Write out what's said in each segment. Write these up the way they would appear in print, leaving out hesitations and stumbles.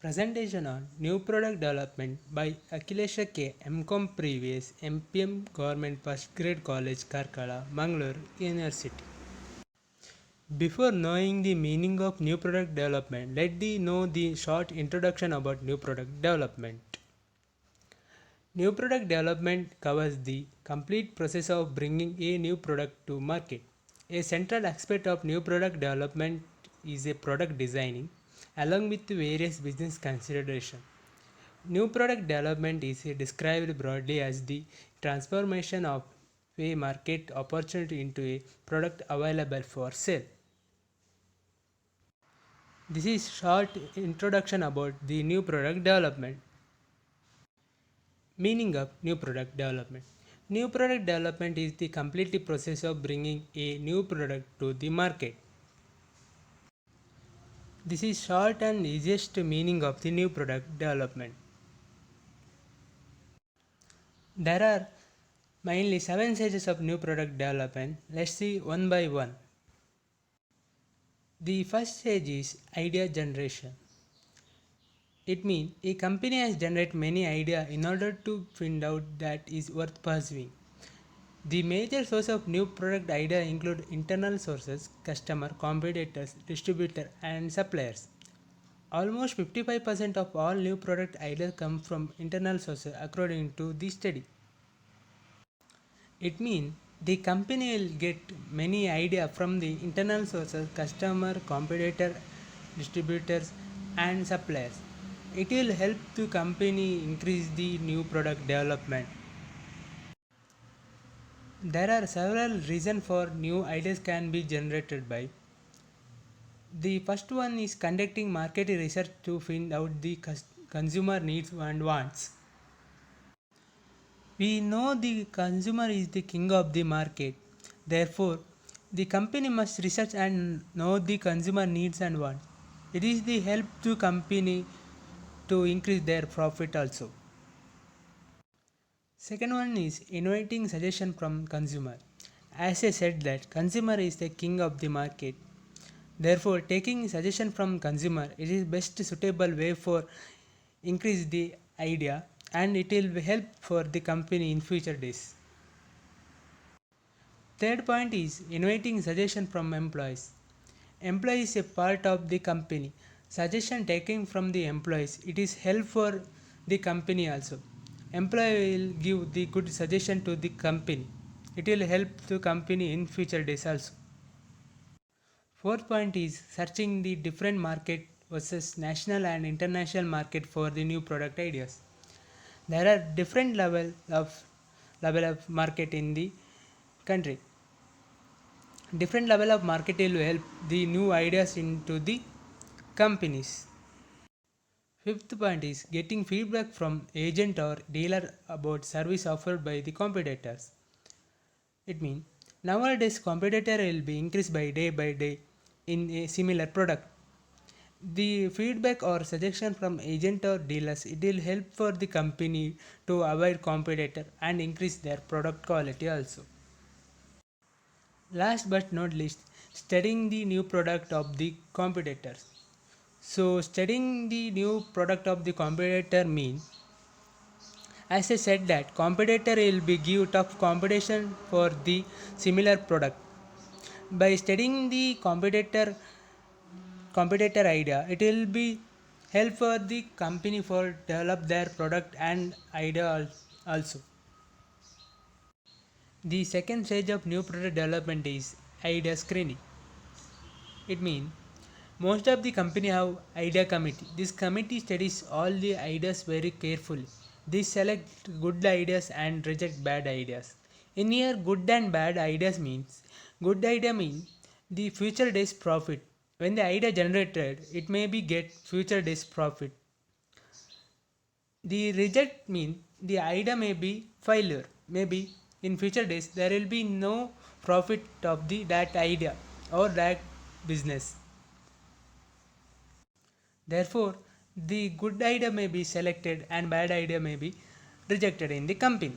Presentation on New Product Development by Akhilesh K. MCom Previous MPM Government Postgrad College Karkala, Mangalore University. Before knowing the meaning of new product development, let me know the short introduction about new product development. New product development covers the complete process of bringing a new product to market. A central aspect of new product development is a product designing along with various business considerations. New product development is described broadly as the transformation of a market opportunity into a product available for sale. This is short introduction about the new product development. Meaning of new product development. New product development is the complete process of bringing a new product to the market. This is short and easiest meaning of the new product development. There are mainly 7 stages of new product development. Let's see one by one. The first stage is idea generation. It means a company has generated many ideas in order to find out that is worth pursuing. The major source of new product idea include internal sources, customer, competitors, distributor and suppliers. Almost 55% of all new product ideas come from internal sources according to the study. It means the company will get many ideas from the internal sources, customer, competitor, distributors and suppliers. It will help the company increase the new product development. There are several reasons for new ideas can be generated by. The first one is conducting market research to find out the consumer needs and wants. We know the consumer is the king of the market. Therefore, the company must research and know the consumer needs and wants. It is the help to company to increase their profit also. Second one is inviting suggestion from consumer. As I said that consumer is the king of the market. Therefore, taking suggestion from consumer it is best suitable way for increase the idea and it will help for the company in future days. Third point is inviting suggestion from employees. Employees is a part of the company. Suggestion taken from the employees it is help for the company also. Employee will give the good suggestion to the company. It will help the company in future days also. Fourth point is searching the different market versus national and international market for the new product ideas. There are different level of market in the country. Different level of market will help the new ideas into the companies. Fifth point is getting feedback from agent or dealer about service offered by the competitors. It means nowadays competitor will be increased by day in a similar product. The feedback or suggestion from agent or dealers it will help for the company to avoid competitor and increase their product quality also. Last but not least, studying the new product of the competitors. So studying the new product of the competitor means as I said that competitor will be give tough competition for the similar product. By studying the competitor idea, it will be help for the company for develop their product and idea also. The second stage of new product development is idea screening. It means most of the company have idea committee. This committee studies all the ideas very carefully. They select good ideas and reject bad ideas. In here, good and bad ideas means good idea means the future days profit. When the idea generated, it may be get future days profit. The reject means the idea may be failure. Maybe in future days there will be no profit of the that idea or that business. Therefore, the good idea may be selected and bad idea may be rejected in the company.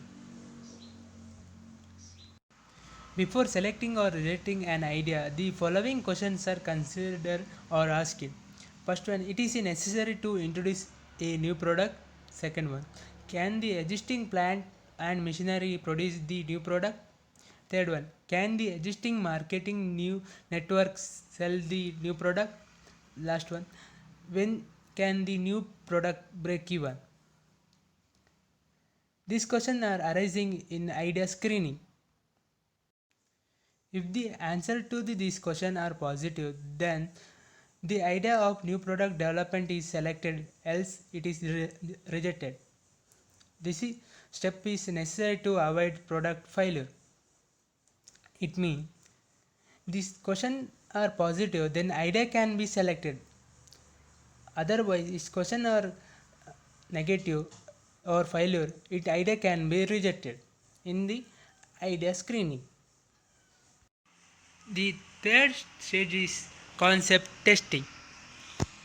Before selecting or rejecting an idea, the following questions are considered or asked. First one, it is necessary to introduce a new product. Second one, can the existing plant and machinery produce the new product? Third one, can the existing marketing new networks sell the new product? Last one, when can the new product break even? These questions are arising in idea screening. If the answer to these questions are positive, then the idea of new product development is selected, else it is rejected. Step is necessary to avoid product failure. It means these questions are positive, then idea can be selected. Otherwise, if questions are negative or failure, it idea can be rejected in the idea screening. The third stage is concept testing.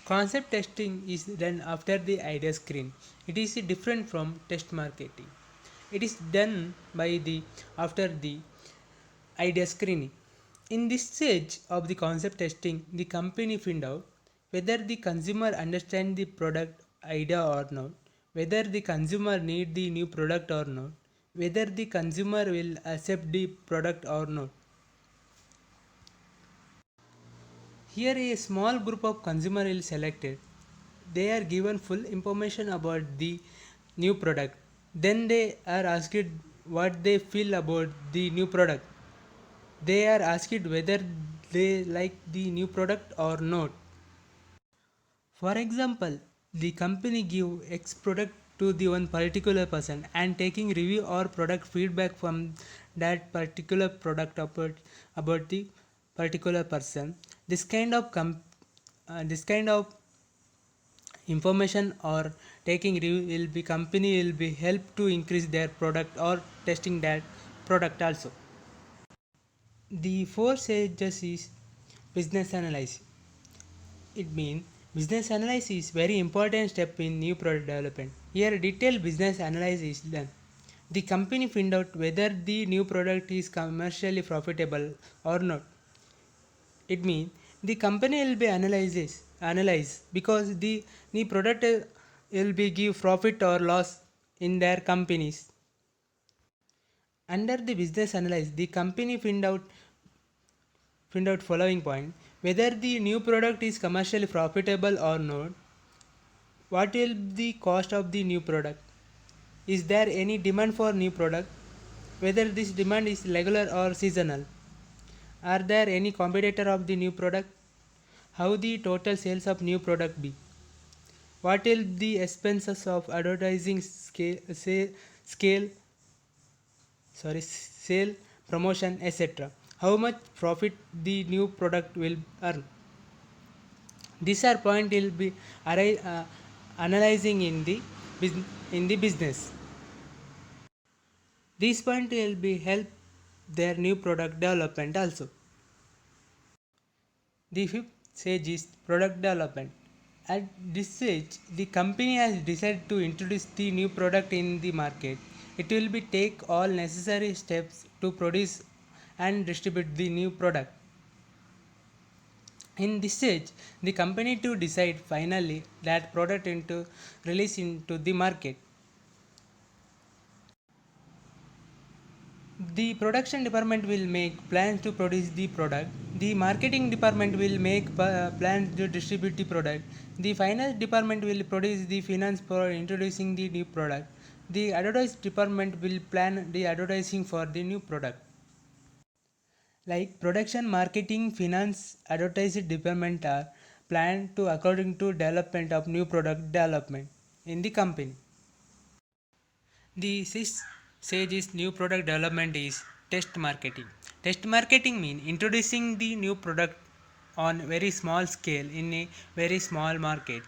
Concept testing is done after the idea screen. It is different from test marketing. It is done by the after the idea screening. In this stage of the concept testing, the company find out whether the consumer understand the product idea or not, whether the consumer need the new product or not, whether the consumer will accept the product or not. Here a small group of consumer is selected. They are given full information about the new product. Then they are asked what they feel about the new product. They are asked whether they like the new product or not. For example, the company give X product to the one particular person and taking review or product feedback from that particular product about the particular person. This kind of information or taking review will be company will be help to increase their product or testing that product also. The fourth stages is business analysis. It means business analysis is very important step in new product development. Here detailed business analysis is done. The company find out whether the new product is commercially profitable or not. It means the company will be analyze because the new product will be give profit or loss in their companies. Under the business analysis, the company find out following point: whether the new product is commercially profitable or not, what will be the cost of the new product, is there any demand for new product, whether this demand is regular or seasonal, are there any competitor of the new product, how the total sales of new product be, what will the expenses of advertising scale sale, promotion, etc., how much profit the new product will earn. These are point will be analyzing in the business. This point will be help their new product development also. The fifth stage is product development. At this stage, the company has decided to introduce the new product in the market. It will be take all necessary steps to produce and distribute the new product. In this stage, the company to decide finally that product into release into the market. The production department will make plans to produce the product. The marketing department will make plans to distribute the product. The finance department will produce the finance for introducing the new product. The advertising department will plan the advertising for the new product. Like production, marketing, finance, advertising department are planned to according to development of new product development in the company. The sixth stage is new product development is test marketing. Test marketing means introducing the new product on very small scale in a very small market.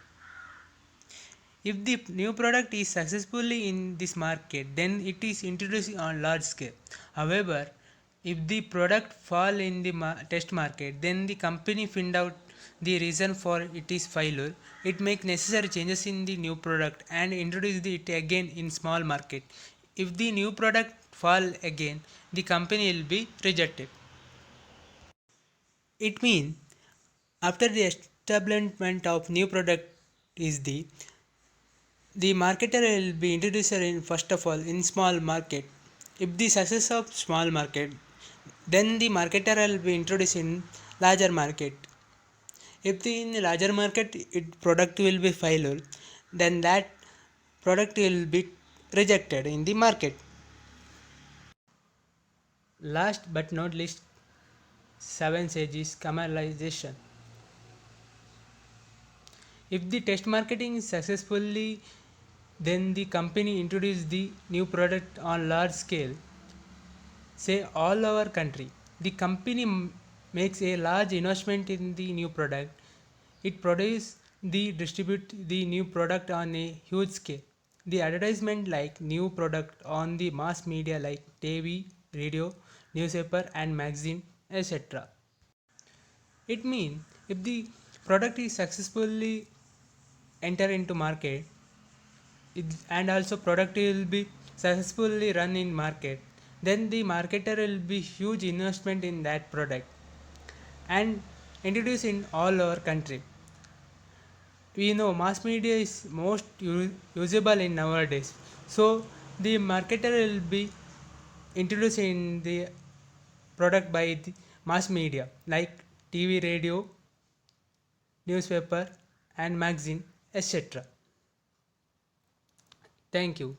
If the new product is successfully in this market, then it is introduced on large scale. However, if the product fall in the test market, then the company find out the reason for it is failure. It make necessary changes in the new product and introduce it again in small market. If the new product fall again, the company will be rejected. It means after the establishment of new product is the marketer will be introduced in first of all in small market. If the success of small market, then the marketer will be introduced in larger market. If the in the larger market it product will be failure, then that product will be rejected in the market. Last but not least, 7 stages commercialization. If the test marketing is successfully, then the company introduce the new product on large scale, say all over country. The company makes a large investment in the new product. It produces the distribute the new product on a huge scale. The advertisement like new product on the mass media like TV, radio, newspaper and magazine, etc. It means if the product is successfully enter into market, and also product will be successfully run in market, then the marketer will be huge investment in that product and introduce in all our country. We know mass media is most usable in nowadays, so the marketer will be introduced in the product by the mass media like TV, radio, newspaper and magazine, etc. Thank you.